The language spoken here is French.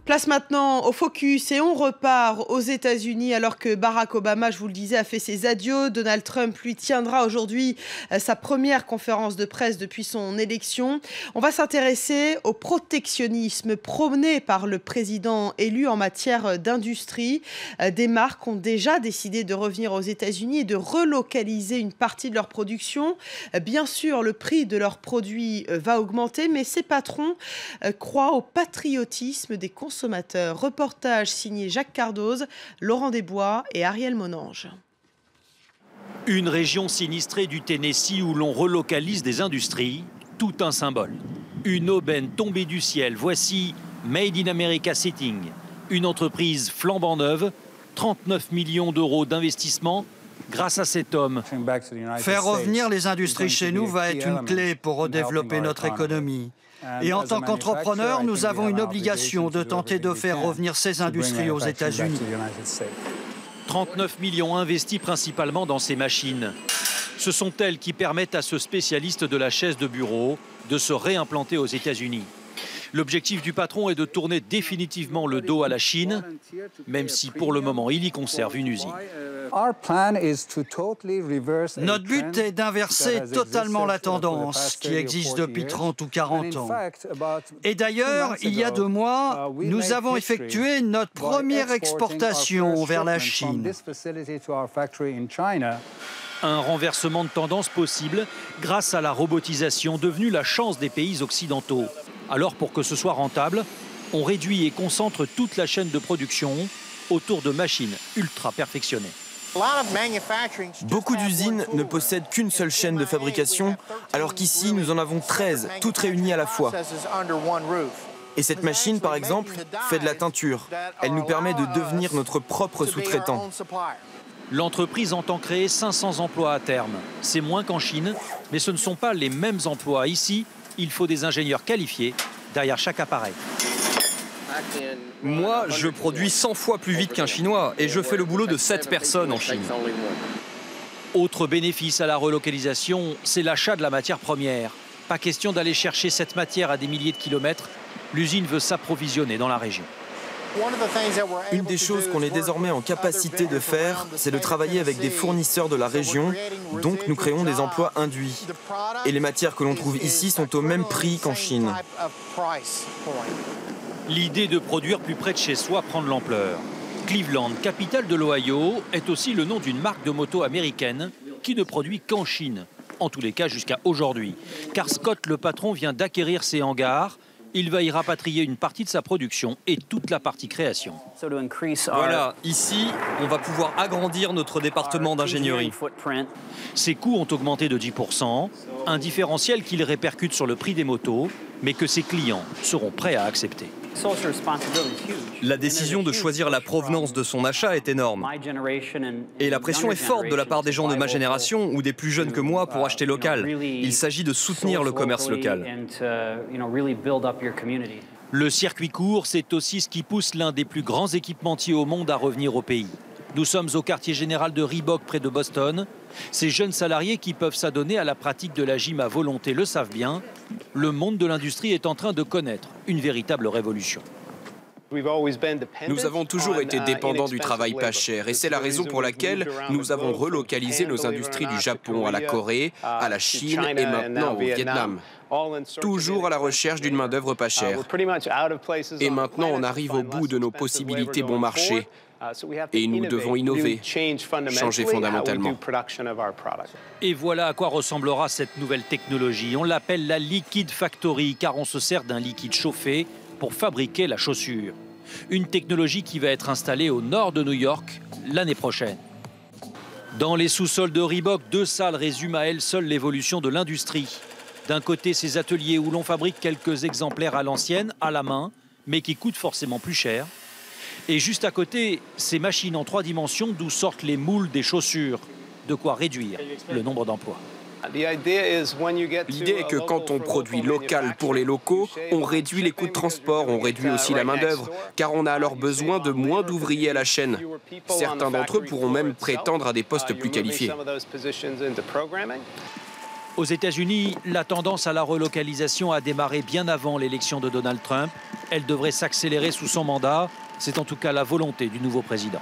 Place maintenant au focus et on repart aux États-Unis alors que Barack Obama, je vous le disais, a fait ses adieux. Donald Trump, lui, tiendra aujourd'hui sa première conférence de presse depuis son élection. On va s'intéresser au protectionnisme prôné par le président élu en matière d'industrie. Des marques ont déjà décidé de revenir aux États-Unis et de relocaliser une partie de leur production. Bien sûr, le prix de leurs produits va augmenter, mais ces patrons croient au patriotisme des consommateurs. Reportage signé Jacques Cardoz, Laurent Desbois et Ariel Monange. Une région sinistrée du Tennessee où l'on relocalise des industries, tout un symbole. Une aubaine tombée du ciel, voici Made in America Seating, une entreprise flambant neuve, 39 millions d'euros d'investissement. Grâce à cet homme. Faire revenir les industries chez nous va être une clé pour redévelopper notre économie. Et en tant qu'entrepreneurs, nous avons une obligation de tenter de faire revenir ces industries aux États-Unis. 39 millions investis principalement dans ces machines. Ce sont elles qui permettent à ce spécialiste de la chaise de bureau de se réimplanter aux États-Unis. L'objectif du patron est de tourner définitivement le dos à la Chine, même si pour le moment il y conserve une usine. Notre but est d'inverser totalement la tendance qui existe depuis 30 ou 40 ans. Et d'ailleurs, il y a 2 mois, nous avons effectué notre première exportation vers la Chine. Un renversement de tendance possible grâce à la robotisation devenue la chance des pays occidentaux. Alors pour que ce soit rentable, on réduit et concentre toute la chaîne de production autour de machines ultra perfectionnées. Beaucoup d'usines ne possèdent qu'une seule chaîne de fabrication, alors qu'ici nous en avons 13, toutes réunies à la fois. Et cette machine, par exemple, fait de la teinture. Elle nous permet de devenir notre propre sous-traitant. L'entreprise entend créer 500 emplois à terme. C'est moins qu'en Chine, mais ce ne sont pas les mêmes emplois. Ici, il faut des ingénieurs qualifiés derrière chaque appareil. Moi, je produis 100 fois plus vite qu'un Chinois et je fais le boulot de 7 personnes en Chine. Autre bénéfice à la relocalisation, c'est l'achat de la matière première. Pas question d'aller chercher cette matière à des milliers de kilomètres. L'usine veut s'approvisionner dans la région. Une des choses qu'on est désormais en capacité de faire, c'est de travailler avec des fournisseurs de la région, donc nous créons des emplois induits. Et les matières que l'on trouve ici sont au même prix qu'en Chine. L'idée de produire plus près de chez soi prend de l'ampleur. Cleveland, capitale de l'Ohio, est aussi le nom d'une marque de moto américaine qui ne produit qu'en Chine, en tous les cas jusqu'à aujourd'hui. Car Scott, le patron, vient d'acquérir ses hangars. Il va y rapatrier une partie de sa production et toute la partie création. Voilà, ici, on va pouvoir agrandir notre département d'ingénierie. Ses coûts ont augmenté de 10%, un différentiel qu'il répercute sur le prix des motos, mais que ses clients seront prêts à accepter. La décision de choisir la provenance de son achat est énorme. Et la pression est forte de la part des gens de ma génération ou des plus jeunes que moi pour acheter local. Il s'agit de soutenir le commerce local. Le circuit court, c'est aussi ce qui pousse l'un des plus grands équipementiers au monde à revenir au pays. Nous sommes au quartier général de Reebok près de Boston. Ces jeunes salariés qui peuvent s'adonner à la pratique de la gym à volonté le savent bien. Le monde de l'industrie est en train de connaître une véritable révolution. Nous avons toujours été dépendants du travail pas cher et c'est la raison pour laquelle nous avons relocalisé nos industries du Japon à la Corée, à la Chine et maintenant au Vietnam. Toujours à la recherche d'une main-d'œuvre pas chère. Et maintenant, on arrive au bout de nos possibilités bon marché. Et nous devons innover, changer fondamentalement. Et voilà à quoi ressemblera cette nouvelle technologie. On l'appelle la Liquid Factory car on se sert d'un liquide chauffé pour fabriquer la chaussure. Une technologie qui va être installée au nord de New York l'année prochaine. Dans les sous-sols de Reebok, 2 salles résument à elles seules l'évolution de l'industrie. D'un côté, ces ateliers où l'on fabrique quelques exemplaires à l'ancienne, à la main, mais qui coûtent forcément plus cher. Et juste à côté, ces machines en 3 dimensions d'où sortent les moules des chaussures. De quoi réduire le nombre d'emplois. L'idée est que quand on produit local pour les locaux, on réduit les coûts de transport, on réduit aussi la main-d'œuvre, car on a alors besoin de moins d'ouvriers à la chaîne. Certains d'entre eux pourront même prétendre à des postes plus qualifiés. Aux États-Unis, la tendance à la relocalisation a démarré bien avant l'élection de Donald Trump. Elle devrait s'accélérer sous son mandat. C'est en tout cas la volonté du nouveau président.